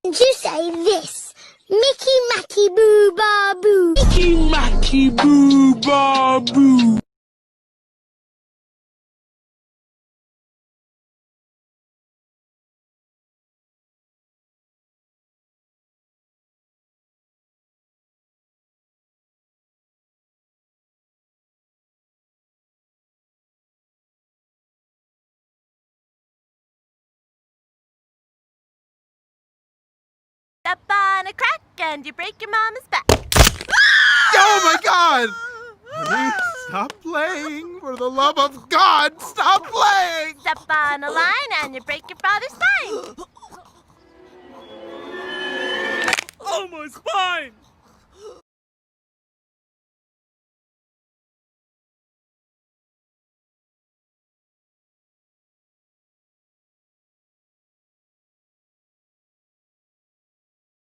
You say this. Mickey Macky Boo Ba Boo. Mickey Macky Boo Ba Boo. Step on a crack and you break your mama's back. Oh my God! Honey, stop playing. For the love of God, stop playing! Step on a line and you break your father's spine. Oh, my spine!